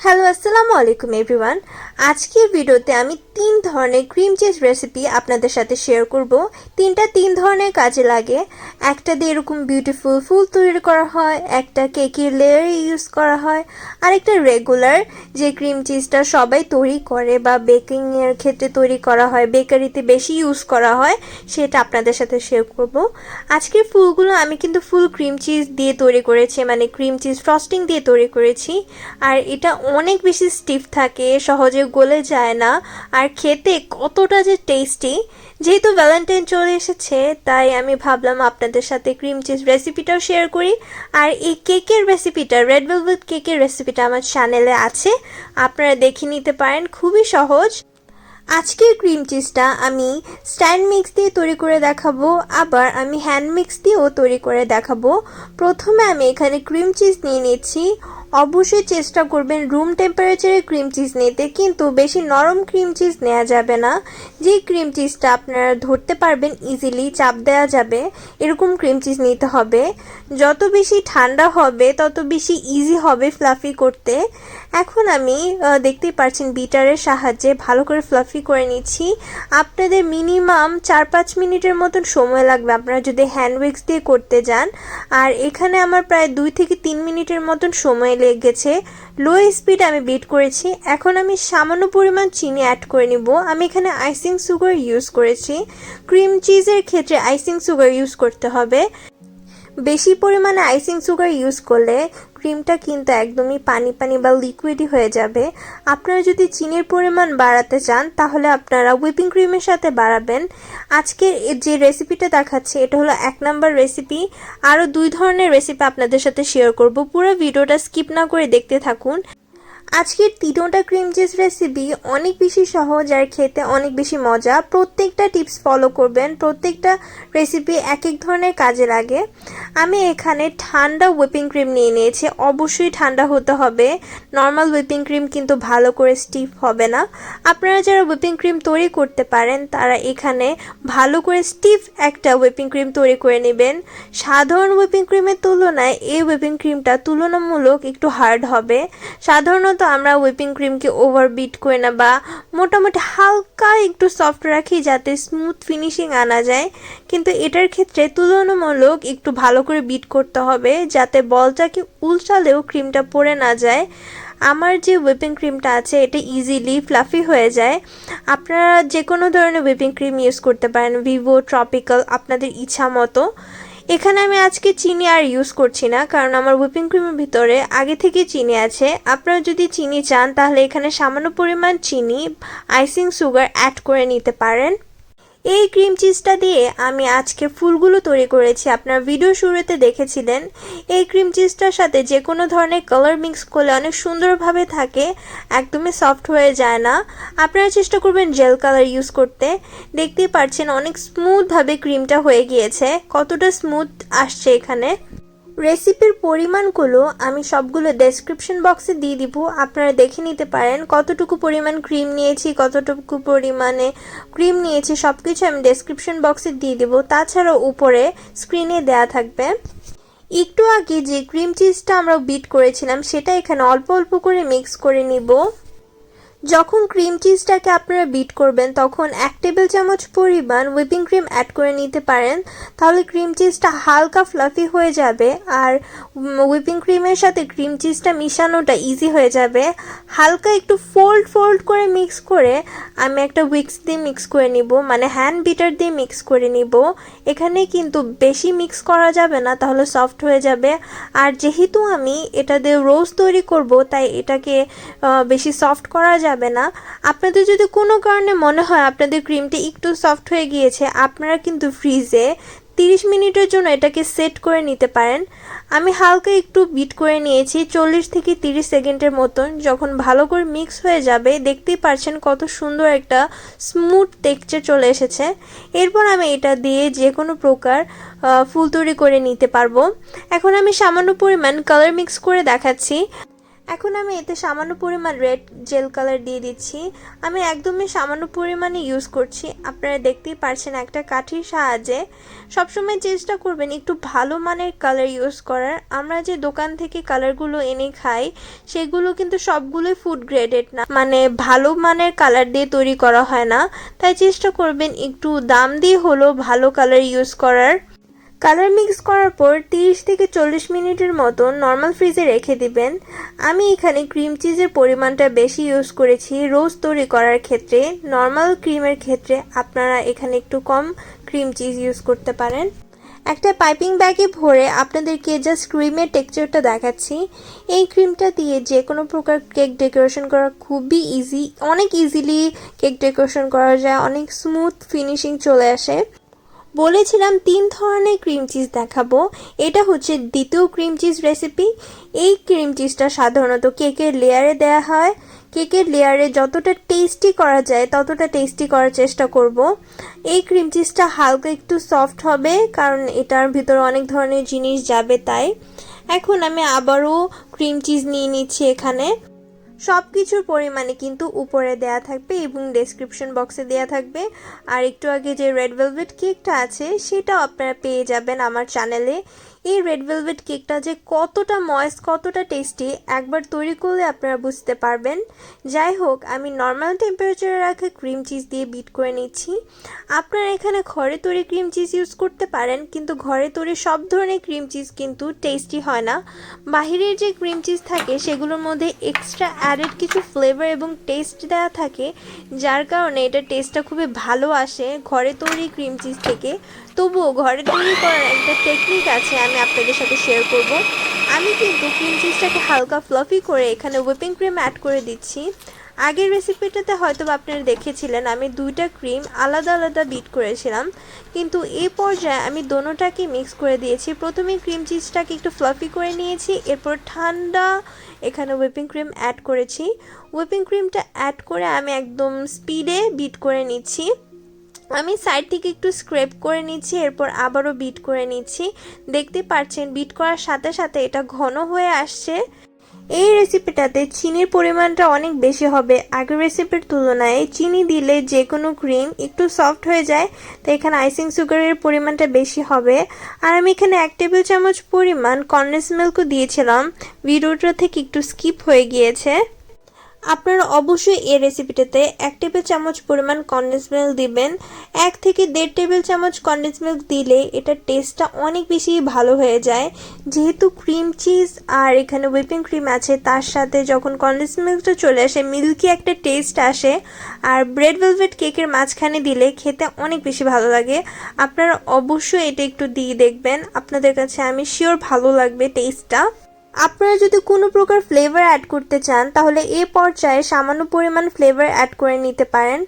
Hello আসসালামু আলাইকুম everyone. আজকের ভিডিওতে আমি তিন ধরনের ক্রিম চিজ রেসিপি আপনাদের সাথে শেয়ার করব। তিন ধরনের কাজে লাগে। একটা দিয়ে এরকম বিউটিফুল ফুল তৈরি করা হয়, একটা কেকের লেয়ারে ইউজ করা হয়, আর একটা রেগুলার যে ক্রিম চিজটা সবাই তৈরি করে বা বেকিংয়ের ক্ষেত্রে তৈরি করা হয়, বেকারিতে বেশি ইউজ করা হয়, সেটা আপনাদের সাথে শেয়ার করব। আজকের ফুলগুলো আমি কিন্তু ফুল ক্রিম চিজ দিয়ে তৈরি করেছি, মানে ক্রিম চিজ ফ্রস্টিং দিয়ে তৈরি করেছি। আর এটা অনেক বেশি স্টিফ থাকে, সহজে গলে যায় না, আর খেতে কতটা যে টেস্টি। যেহেতু ভ্যালেন্টাইন চলে এসেছে, তাই আমি ভাবলাম আপনাদের সাথে ক্রিম চিজ রেসিপিটাও শেয়ার করি। আর এই কেকের রেসিপিটা, রেড ভেলভেট কেকের রেসিপিটা আমার চ্যানেলে আছে, আপনারা দেখে নিতে পারেন, খুবই সহজ। আজকের ক্রিম চিজটা আমি স্ট্যান্ড মিক্স দিয়ে তৈরি করে দেখাবো, আবার আমি হ্যান্ড মিক্স দিয়েও তৈরি করে দেখাবো। প্রথমে আমি এখানে ক্রিম চিজ নিয়ে নিচ্ছি। অবশ্যই চেষ্টা করবেন রুম টেম্পারেচারে ক্রিম চিজ নিতে, কিন্তু বেশি নরম ক্রিম চিজ নেওয়া যাবে না। যে ক্রিম চিজটা আপনারা ধরতে পারবেন ইজিলি, চাপ দেওয়া যাবে, এরকম ক্রিম চিজ নিতে হবে। যত বেশি ঠান্ডা হবে তত বেশি ইজি হবে ফ্লাফি করতে। এখন আমি দেখতেই পাচ্ছেন বিটারের সাহায্যে ভালো করে ফ্লাফি করে নিচ্ছি। আপনাদের মিনিমাম 4-5 মিনিটের মতন সময় লাগবে আপনারা যদি হ্যান্ড উইক্স দিয়ে করতে যান। আর এখানে আমার প্রায় 2 থেকে 3 মিনিটের মতন সময় লেগেছে। লো স্পিড আমি বিট করেছি। এখন আমি সামান্য পরিমাণ চিনি অ্যাড করে নিব। আমি এখানে আইসিং সুগার ইউজ করেছি। ক্রিম চিজের ক্ষেত্রে আইসিং সুগার ইউজ করতে হবে। বেশি পরিমাণে আইসিং সুগার ইউজ করলে ক্রিমটা কিন্তু একদমই পানি পানি বা লিকুইডই হয়ে যাবে। আপনারা যদি চিনির পরিমাণ বাড়াতে চান তাহলে আপনারা হুইপিং ক্রিমের সাথে বাড়াবেন। আজকে যে রেসিপিটা দেখাচ্ছি এটা হলো 1 নাম্বার রেসিপি। আরও 2 ধরনের রেসিপি আপনাদের সাথে শেয়ার করব, পুরো ভিডিওটা স্কিপ না করে দেখতে থাকুন। আজকের তিনটা ক্রিম চিজ রেসিপি অনেক বেশি সহজ আর খেতে অনেক বেশি মজা। প্রত্যেকটা টিপস ফলো করবেন, প্রত্যেকটা রেসিপি এক এক ধরনের কাজে লাগে। আমি এখানে ঠান্ডা হুইপিং ক্রিম নিয়ে নিয়েছি। অবশ্যই ঠান্ডা হতে হবে, নর্মাল হুইপিং ক্রিম কিন্তু ভালো করে স্টিফ হবে না। আপনারা যারা হুইপিং ক্রিম তৈরি করতে পারেন তারা এখানে ভালো করে স্টিফ একটা হুইপিং ক্রিম তৈরি করে নেবেন। সাধারণ হুইপিং ক্রিমের তুলনায় এই হুইপিং ক্রিমটা তুলনামূলক একটু হার্ড হবে। সাধারণত আমরা হুইপিং ক্রিমকে ওভার বিট করে না বা মোটামুটি হালকা একটু সফট রাখি যাতে স্মুথ ফিনিশিং আনা যায়, কিন্তু এটার ক্ষেত্রে তুলনামূলক একটু ভালো করে বিট করতে হবে যাতে বলটাকে উল্টালেও ক্রিমটা পড়ে না যায়। আমার যে হুইপিং ক্রিমটা আছে এটা ইজিলি ফ্লাফি হয়ে যায়। আপনারা যে কোনো ধরনের হুইপিং ক্রিম ইউজ করতে পারেন, ভিভো, ট্রপিক্যাল, আপনাদের ইচ্ছা মতো। এখানে আমি আজকে চিনি আর ইউজ করছি না, কারণ আমার হুইপিং ক্রিমের ভিতরে আগে থেকে চিনি আছে। আপনারা যদি চিনি চান তাহলে এখানে সামান্য পরিমাণ চিনি, আইসিং সুগার অ্যাড করে নিতে পারেন। এই ক্রিম চিজটা দিয়ে আমি আজকে ফুলগুলো তৈরি করেছি, আপনারা ভিডিও শুরুতে দেখেছিলেন। এই ক্রিম চিজটার সাথে যে কোনো ধরনের কালার মিক্স করলে অনেক সুন্দরভাবে থাকে, একদমই সফট হয়ে যায় না। আপনারা চেষ্টা করবেন জেল কালার ইউজ করতে। দেখতেই পাচ্ছেন অনেক স্মুথভাবে ক্রিমটা হয়ে গিয়েছে, কতটা স্মুথ আসছে এখানে। রেসিপির পরিমাণগুলো আমি সবগুলো ডেসক্রিপশন বক্সে দিয়ে দিব, আপনারা দেখে নিতে পারেন কতটুকু পরিমাণ ক্রিম নিয়েছি, কতটুকু পরিমাণে ক্রিম নিয়েছি, সব কিছু আমি ডেসক্রিপশন বক্সে দিয়ে দিব। তাছাড়াও উপরে স্ক্রিনে দেয়া থাকবে। একটু আগে যে ক্রিম চিজটা আমরা বিট করেছিলাম সেটা এখানে অল্প অল্প করে মিক্স করে নিব। যখন ক্রিম চিজটাকে আপনারা বিট করবেন তখন 1 টেবিল চামচ পরিমাণ হুইপিং ক্রিম অ্যাড করে নিতে পারেন, তাহলে ক্রিম চিজটা হালকা ফ্লাফি হয়ে যাবে আর হুইপিং ক্রিমের সাথে ক্রিম চিজটা মিশানোটা ইজি হয়ে যাবে। হালকা একটু ফোল্ড করে মিক্স করে আমি একটা উইক্স দিয়ে মিক্স করে নিব, মানে হ্যান্ড বিটার দিয়ে মিক্স করে নিব। এখানে কিন্তু বেশি মিক্স করা যাবে না, তাহলে সফট হয়ে যাবে। আর যেহেতু আমি এটা দিয়ে রোজ তৈরি করব তাই এটাকে বেশি সফট করা যাবে না। আপনাদের যদি কোনো কারণে মনে হয় আপনাদের ক্রিমটা একটু সফট হয়ে গিয়েছে, আপনারা কিন্তু ফ্রিজে 30 মিনিটের জন্য এটাকে সেট করে নিতে পারেন। আমি হালকা একটু বিট করে নিয়েছি 40 থেকে 30 সেকেন্ডের মতন। যখন ভালো করে মিক্স হয়ে যাবে দেখতেই পাচ্ছেন কত সুন্দর একটা স্মুথ টেক্সচার চলে এসেছে। এরপর আমি এটা দিয়ে যে কোনো প্রকার ফুল তৈরি করে নিতে পারবো। এখন আমি সামান্য পরিমাণ কালার মিক্স করে দেখাচ্ছি। এখন আমি এতে সামান্য পরিমাণ রেড জেল কালার দিয়ে দিচ্ছি। আমি একদমই সামান্য পরিমাণে ইউজ করছি। আপনারা দেখতেই পারছেন একটা কাঠির সাহায্যে। সবসময় চেষ্টা করবেন একটু ভালো মানের কালার ইউজ করার। আমরা যে দোকান থেকে কালারগুলো এনে খাই সেগুলো কিন্তু সবগুলোই ফুড গ্রেডেড না, মানে ভালো মানের কালার দিয়ে তৈরি করা হয় না। তাই চেষ্টা করবেন একটু দাম দিয়ে হলেও ভালো কালার ইউজ করার। কালার মিক্স করার পর 30 থেকে 40 মিনিটের মতো নর্মাল ফ্রিজে রেখে দিবেন। আমি এখানে ক্রিম চিজের পরিমাণটা বেশি ইউজ করেছি রোজ তৈরি করার ক্ষেত্রে। নর্মাল ক্রিমের ক্ষেত্রে আপনারা এখানে একটু কম ক্রিম চিজ ইউজ করতে পারেন। একটা পাইপিং ব্যাগে ভরে আপনাদেরকে জাস্ট ক্রিমের টেক্সচারটা দেখাচ্ছি। এই ক্রিমটা দিয়ে যে কোনো প্রকার কেক ডেকোরেশন করা খুবই ইজি, অনেক ইজিলি কেক ডেকোরেশন করা যায়, অনেক স্মুথ ফিনিশিং চলে আসে। বলেছিলাম 3 ধরনের ক্রিম চিজ দেখাবো, এটা হচ্ছে দ্বিতীয় ক্রিম চিজ রেসিপি। এই ক্রিম চিজটা সাধারণত কেকের লেয়ারে দেয়া হয়। কেকের লেয়ারে যতটা টেস্টি করা যায় ততটা টেস্টি করার চেষ্টা করব। এই ক্রিম চিজটা হালকা একটু সফট হবে কারণ এটার ভিতরে অনেক ধরনের জিনিস যাবে তাই। এখন আমি আবারও ক্রিম চিজ নিয়ে নিচ্ছি এখানে। সব কিছুর পরিমাণে কিন্তু উপরে দেয়া থাকবে এবং ডেসক্রিপশন বক্সে দেয়া থাকবে। আর একটু আগে যে রেড ভেলভেট কেকটা আছে সেটাও আপনারা পেয়ে যাবেন আমার চ্যানেলে। এই রেড ভেলভেট কেকটা যে কতটা ময়েস্ট, কতটা টেস্টি একবার তৈরি করলে আপনারা বুঝতে পারবেন। যাই হোক, আমি নর্মাল টেম্পারেচারে রাখা ক্রিম চিজ দিয়ে বিট করে নিচ্ছি। আপনারা এখানে ঘরে তৈরি ক্রিম চিজ ইউজ করতে পারেন, কিন্তু ঘরে তৈরি সব ধরনের ক্রিম চিজ কিন্তু টেস্টি হয় না। বাহিরের যে ক্রিম চিজ থাকে সেগুলোর মধ্যে এক্সট্রা অ্যাডেড কিছু ফ্লেভার এবং টেস্ট দেওয়া থাকে, যার কারণে এটা টেস্টটা খুবই ভালো আসে ঘরে তৈরি ক্রিম চিজ থেকে। তবুও ঘরে তৈরি করার একটা টেকনিক আছে, আমি আপনাদের সাথে শেয়ার করব। আমি কিন্তু ক্রিম চিজটাকে হালকা ফ্লাফি করে এখানে হুইপিং ক্রিম অ্যাড করে দিচ্ছি। আগের রেসিপিটাতে হয়তো আপনারা দেখেছিলেন আমি দুইটা ক্রিম আলাদা আলাদা বিট করেছিলাম, কিন্তু এই পর্যায়ে আমি দোনোটাকে মিক্স করে দিয়েছি। প্রথমে ক্রিম চিজটাকে একটু ফ্লাফি করে নিয়েছি, এরপর ঠান্ডা এখানে হুইপিং ক্রিম অ্যাড করেছি। হুইপিং ক্রিমটা অ্যাড করে আমি একদম স্পিডে বিট করে নিচ্ছি। আমি সাইড থেকে একটু স্ক্রেপ করে নিচ্ছি, এরপর আবারও বিট করে নিচ্ছি। দেখতে পাচ্ছেন বিট করার সাথে সাথে এটা ঘন হয়ে আসছে। এই রেসিপিটাতে চিনির পরিমাণটা অনেক বেশি হবে আগের রেসিপির তুলনায়। চিনি দিলে যে কোনো ক্রিম একটু সফট হয়ে যায়, তো এখানে আইসিং সুগারের পরিমাণটা বেশি হবে। আর আমি এখানে 1 টেবিল চামচ পরিমাণ কনডেন্স মিল্কও দিয়েছিলাম, ভিডিওটা থেকে একটু স্কিপ হয়ে গিয়েছে। আপনারা অবশ্যই এই রেসিপিটাতে 1 টেবিল চামচ পরিমাণ কনডেন্স মিল্ক দিবেন। 1 থেকে 1.5 টেবিল চামচ কনডেন্স মিল্ক দিলে এটার টেস্টটা অনেক বেশি ভালো হয়ে যায়। যেহেতু ক্রিম চিজ আর এখানে হুইপিং ক্রিম আছে, তার সাথে যখন কনডেন্স মিল্কটা চলে আসে মিল্কি একটা টেস্ট আসে। আর রেড ভেলভেট কেকের মাঝখানে দিলে খেতে অনেক বেশি ভালো লাগে। আপনারা অবশ্যই এটা একটু দিয়ে দেখবেন, আপনাদের কাছে আমি শিওর ভালো লাগবে টেস্টটা। আপনারা যদি কোনো প্রকার ফ্লেভার অ্যাড করতে চান তাহলে এই পর্যায়ে সামান্য পরিমাণ ফ্লেভার অ্যাড করে নিতে পারেন।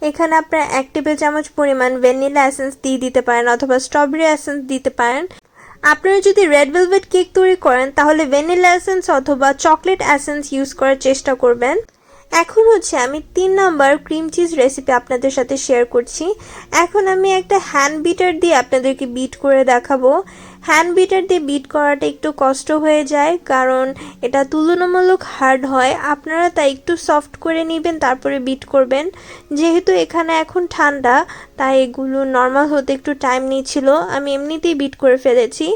এখানে আপনারা 1 টেবিল চামচ পরিমাণ ভ্যানিলা এসেন্স দিয়ে দিতে পারেন অথবা স্ট্রবেরি এসেন্স দিতে পারেন। আপনারা যদি রেড ভেলভেট কেক তৈরি করেন তাহলে ভ্যানিলা এসেন্স অথবা চকলেট এসেন্স ইউজ করার চেষ্টা করবেন। এখন হচ্ছে আমি 3 নাম্বার ক্রিম চিজ রেসিপি আপনাদের সাথে শেয়ার করছি। এখন আমি একটা হ্যান্ড বিটার দিয়ে আপনাদেরকে বিট করে দেখাবো। হ্যান্ড বিটার দিয়ে বিট করাটা একটু কষ্ট হয়ে যায় কারণ এটা তুলনামূলক হার্ড হয়। আপনারা তাই একটু সফট করে নেবেন, তারপরে বিট করবেন। যেহেতু এখানে এখন ঠান্ডা তাই এগুলো নর্মাল হতে একটু টাইম নিচ্ছিল, আমি এমনিতেই বিট করে ফেলেছি।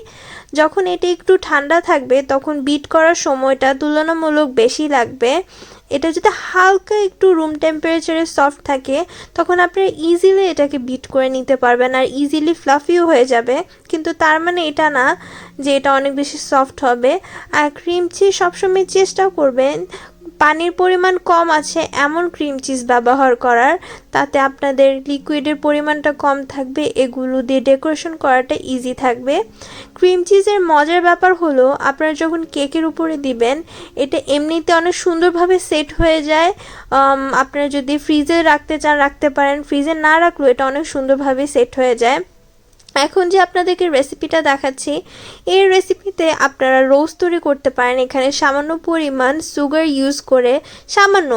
যখন এটা একটু ঠান্ডা থাকবে তখন বিট করার সময়টা তুলনামূলক বেশি লাগবে। এটা যদি হালকা একটু রুম টেম্পারেচারে সফট থাকে তখন আপনারা ইজিলি এটাকে বিট করে নিতে পারবেন আর ইজিলি ফ্লাফিও হয়ে যাবে, কিন্তু তার মানে এটা না যে এটা অনেক বেশি সফট হবে। আর ক্রিম চিজ সবসময় চেষ্টা করবেন পানির পরিমাণ কম আছে এমন ক্রিম চিজ ব্যবহার করার, তাতে আপনাদের লিকুইডের পরিমাণটা কম থাকবে, এগুলো দিয়ে ডেকোরেশন করাটা ইজি থাকবে। ক্রিম চিজের মজার ব্যাপার হলো আপনারা যখন কেকের উপরে দিবেন এটা এমনিতে অনেক সুন্দরভাবে সেট হয়ে যায়। আপনারা যদি ফ্রিজে রাখতে চান রাখতে পারেন, ফ্রিজে না রাখলেও এটা অনেক সুন্দরভাবে সেট হয়ে যায়। এখন যে আপনাদেরকে রেসিপিটা দেখাচ্ছি, এই রেসিপিতে আপনারা রোজ তৈরি করতে পারেন। এখানে সামান্য পরিমাণ সুগার ইউজ করে, সামান্য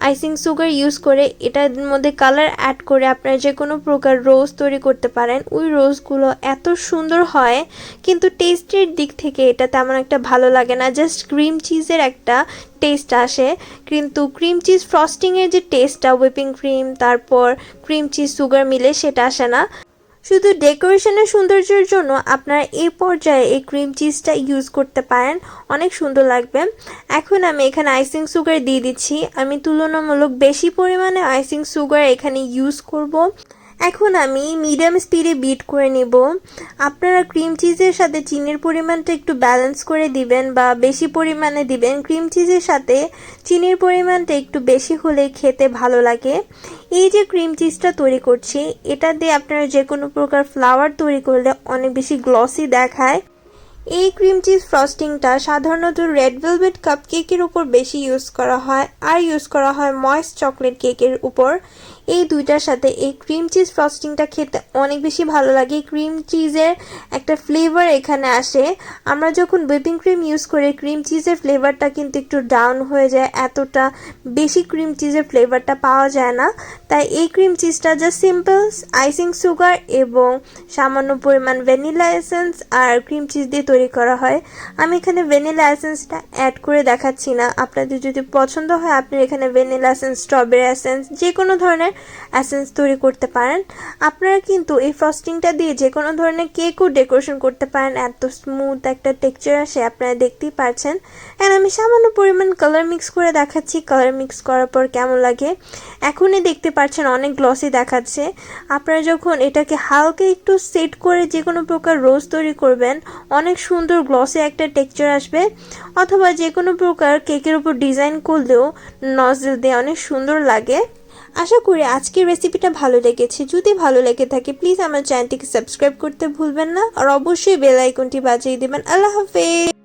আইসিং সুগার ইউজ করে এটার মধ্যে কালার অ্যাড করে আপনারা যে কোনো প্রকার রোজ তৈরি করতে পারেন। ওই রোজগুলো এত সুন্দর হয়, কিন্তু টেস্টের দিক থেকে এটা তেমন একটা ভালো লাগে না, জাস্ট ক্রিম চিজের একটা টেস্ট আসে। কিন্তু ক্রিম চিজ ফ্রস্টিংয়ের যে টেস্টটা, হুইপিং ক্রিম তারপর ক্রিম চিজ সুগার মিলে, সেটা আসে না। শুধু ডেকোরেশনের সৌন্দর্যের জন্য আপনারা এই পর্যায়ে এই ক্রিম চিজটা ইউজ করতে পারেন, অনেক সুন্দর লাগবে। এখন আমি এখানে আইসিং সুগার দিয়ে দিচ্ছি। আমি তুলনামূলক বেশি পরিমাণে আইসিং সুগার এখানে ইউজ করব। এখন আমি মিডিয়াম স্পিডে বিট করে নেব। আপনারা ক্রিম চিজের সাথে চিনির পরিমাণটা একটু ব্যালেন্স করে দিবেন বা বেশি পরিমাণে দিবেন। ক্রিম চিজের সাথে চিনির পরিমাণটা একটু বেশি হলে খেতে ভালো লাগে। এই যে ক্রিম চিজটা তৈরি করছি, এটা দিয়ে আপনারা যে কোনো প্রকার ফ্লাওয়ার তৈরি করলে অনেক বেশি গ্লসি দেখায়। এই ক্রিম চিজ ফ্রস্টিংটা সাধারণত রেড ভেলভেট কাপ কেকের উপর বেশি ইউজ করা হয়, আর ইউজ করা হয় ময়েস্ট চকলেট কেকের উপর। এই দুইটার সাথে এই ক্রিম চিজ ফ্রস্টিংটা খেতে অনেক বেশি ভালো লাগে। ক্রিম চিজের একটা ফ্লেভার এখানে আসে। আমরা যখন হুইপিং ক্রিম ইউজ করি, ক্রিম চিজের ফ্লেভারটা কিন্তু একটু ডাউন হয়ে যায়, এতটা বেশি ক্রিম চিজের ফ্লেভারটা পাওয়া যায় না। তাই এই ক্রিম চিজটা জাস্ট সিম্পল আইসিং সুগার এবং সামান্য পরিমাণ ভ্যানিলা এসেন্স আর ক্রিম চিজ দিয়ে তৈরি করা হয়। আমি এখানে ভ্যানিলা এসেন্সটা অ্যাড করে দেখাচ্ছি না। আপনাদের যদি পছন্দ হয় আপনি এখানে ভ্যানিলা এসেন্স, স্ট্রবেরি এসেন্স, যে কোনো ধরনের এসেন্স তৈরি করতে পারেন। আপনারা কিন্তু এই ফ্রস্টিংটা দিয়ে যে কোনো ধরনের কেকও ডেকোরেশন করতে পারেন, এত স্মুথ একটা টেক্সচার আসে, আপনারা দেখতেই পাচ্ছেন। এন্ড আমি সামান্য পরিমাণ কালার মিক্স করে দেখাচ্ছি, কালার মিক্স করার পর কেমন লাগে। এখনই দেখতে পাচ্ছেন অনেক গ্লসি দেখাচ্ছে। আপনারা যখন এটাকে হালকা একটু সেট করে যে কোনো প্রকার রোজ তৈরি করবেন, অনেক সুন্দর গ্লসি একটা টেক্সচার আসবে। অথবা যে কোনো প্রকার কেকের উপর ডিজাইন করলেও নজল দিয়ে অনেক সুন্দর লাগে। আশা করি আজকের রেসিপিটা ভালো লেগেছে। যদি ভালো লেগে থাকে প্লিজ আমার চ্যানেলটিকে সাবস্ক্রাইব করতে ভুলবেন না, আর অবশ্যই বেল আইকনটি বাজিয়ে দিবেন। আল্লাহ হাফেজ।